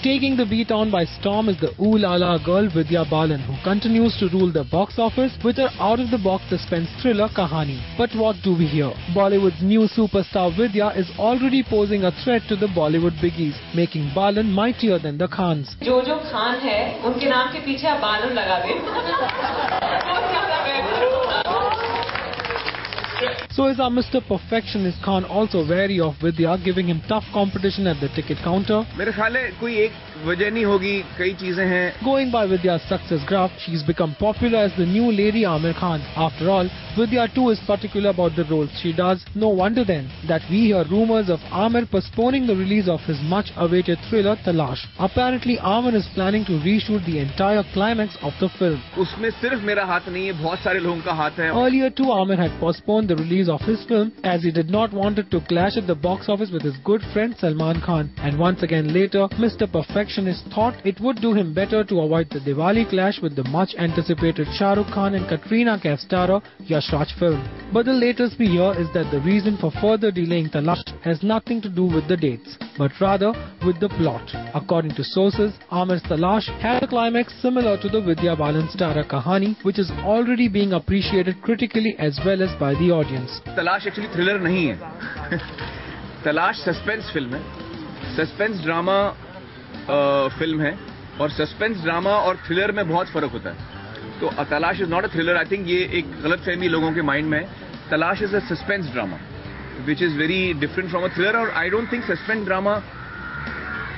Taking the beat on by storm is the Ooh La La girl Vidya Balan, who continues to rule the box office with her out-of-the-box suspense thriller Kahani. But what do we hear? Bollywood's new superstar Vidya is already posing a threat to the Bollywood biggies, making Balan mightier than the Khans. जो खान है, उनके नाम के पीछे आप बालन लगा दें। So is our Mr. Perfectionist Khan also wary of Vidya, giving him tough competition at the ticket counter? मेरे ख्याल है कोई एक वजह नहीं होगी, कई चीजें हैं. Going by Vidya's success graph, she's become popular as the new Lady Aamir Khan. After all, Vidya too is particular about the roles she does. No wonder then that we hear rumors of Aamir postponing the release of his much-awaited thriller Talash. Apparently, Aamir is planning to reshoot the entire climax of the film. उसमें सिर्फ मेरा हाथ नहीं है, बहुत सारे लोगों का हाथ है. Earlier too, Aamir had postponed the release of his film as he did not want it to clash at the box office with his good friend Salman Khan. And once again later, Mr. Perfectionist thought it would do him better to avoid the Diwali clash with the much-anticipated Shah Rukh Khan and Katrina Kaif starrer Yash Raj film. But the latest we hear is that the reason for further delaying Talash has nothing to do with the dates, but rather with the plot. According to sources, Aamir's Talash had a climax similar to the Vidya Balan starrer Kahani, which is already being appreciated critically as well as by the audience. तलाश actually thriller नहीं है. तलाश suspense film है, suspense drama film है, और suspense drama और thriller में बहुत फर्क होता है. तो Talaash is not a thriller. I think ये एक गलतफहमी लोगों के माइंड में है. Talaash is a suspense drama which is very different from a thriller. और I don't think suspense drama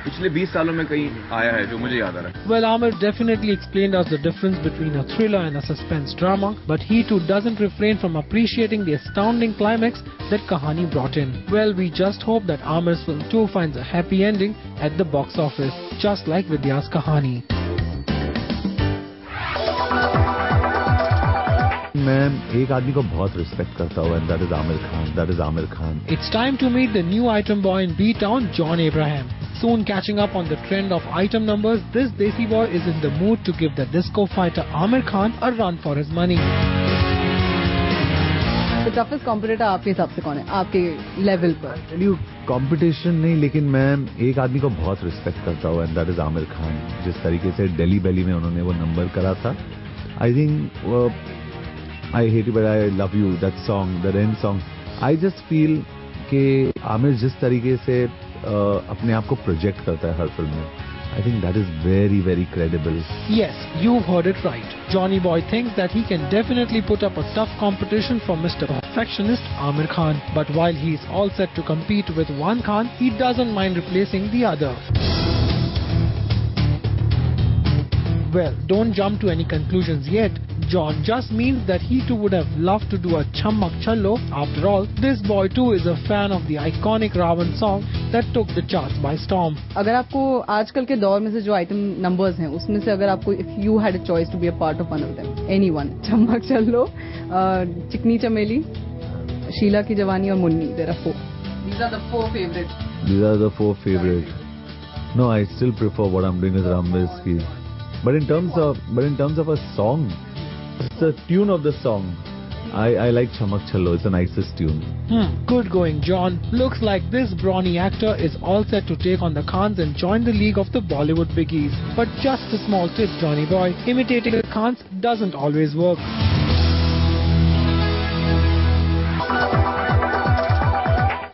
पिछले 20 सालों में कहीं आया है जो मुझे याद आ रहा है. Well, Aamir definitely explained us the difference between a thriller and a suspense drama, but he too doesn't refrain from appreciating the astounding climax that Kahani brought in. Well, we just hope that Aamir's film too finds a happy ending at the box office, just like Vidya's Kahani. मैं एक आदमी को बहुत respect करता हूँ, and that is Aamir Khan. That is Aamir Khan. It's time to meet the new item boy in B-Town, John Abraham. Soon catching up on the trend of item numbers, this Desi boy is in the mood to give the disco fighter Aamir Khan a run for his money. The toughest competitor आपके हिसाब से कौन है, आपके level पर? Competition नहीं, लेकिन मैं एक आदमी को बहुत रिस्पेक्ट करता हूँ, and that is Aamir Khan. जिस तरीके से दिल्ली बैली में उन्होंने वो नंबर करा था, I think I hate you but I love you, that song, the Rain song. I just feel कि आमिर जिस तरीके से अपने आप को प्रोजेक्ट करता है हर फिल्म में, I think that is very, very credible. Yes, you've heard it right. Johnny Boy thinks that he can definitely put up a tough competition for Mr. Perfectionist Aamir Khan. But while he's all set to compete with one Khan, he doesn't mind replacing the other. Well, don't jump to any conclusions yet. John just means that he too would have loved to do a Chammak Challo. After all, this boy too is a fan of the iconic Ravan song that took the charts by storm. अगर आपको आजकल के दौर में से जो item numbers हैं, उसमें से अगर आपको if you had a choice to be a part of one of them, anyone, चम्मक चल्लो, चिकनी चमेली, शीला की जवानी और Munni, there are 4. These are the 4 favorites. These are the 4 favorites. No, I still prefer what I'm doing with Ramveski. But in terms of a song, it's the tune of the song. I like Chammak Challo. It's the nicest tune. Good going, John. Looks like this brawny actor is all set to take on the Khans and join the league of the Bollywood biggies. But just a small tip, Johnny boy. Imitating the Khans doesn't always work.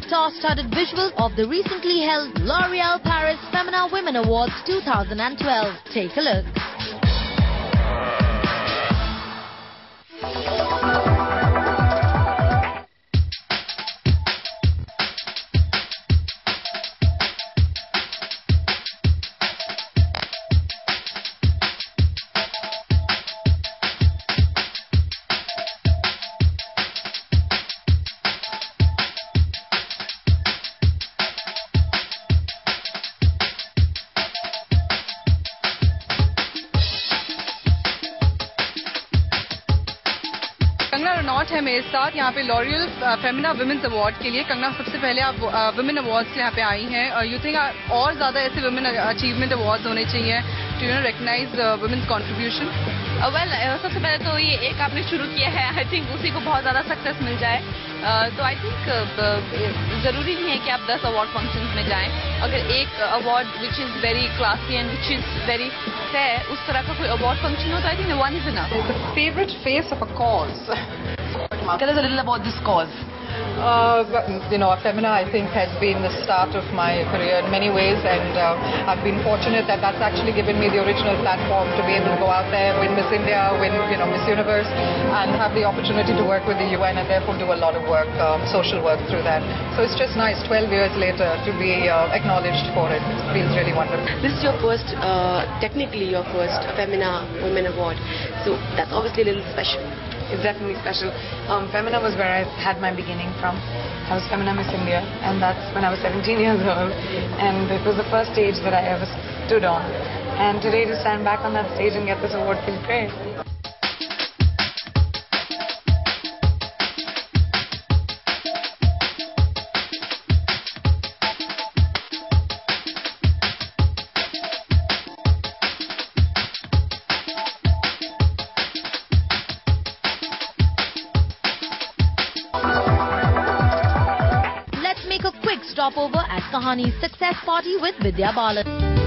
Star-studded visuals of the recently held L'Oréal Paris Femina Women Awards 2012. Take a look. Not है मेरे साथ यहाँ पे L'Oréal Femina women's award के लिए. कंगना, सबसे पहले आप वुमेन अवार्ड्स यहाँ पे आई हैं. यू थिंक और ज्यादा ऐसे वुमेन अचीवमेंट अवार्ड्स होने चाहिए to recognize women's contribution? सबसे पहले तो ये एक आपने शुरू किया है, आई थिंक उसी को बहुत ज़्यादा सक्सेस मिल जाए। तो आई थिंक ज़रूरी नहीं है कि आप 10 अवार्ड फंक्शंस में जाएं। अगर एक award which is very classy and which is very fair, उस तरह का कोई अवार्ड फंक्शन हो तो I think one is enough. The favorite face of a cause. Tell us a little about this cause. Femina, I think, has been the start of my career in many ways, and I've been fortunate that that's actually given me the original platform to be able to go out there, win Miss India, win Miss Universe, and have the opportunity to work with the UN and therefore do a lot of work, social work through that. So it's just nice, 12 years later, to be acknowledged for it. It feels really wonderful. This is your first, technically your first Femina Women Award, so that's obviously a little special. It's definitely special. Femina was where I had my beginning from. I was Femina Miss India, and that's when I was 17 years old. And it was the first stage that I ever stood on. And today to stand back on that stage and get this award feels great. Let's make a quick stopover at Kahani's success party with Vidya Balan.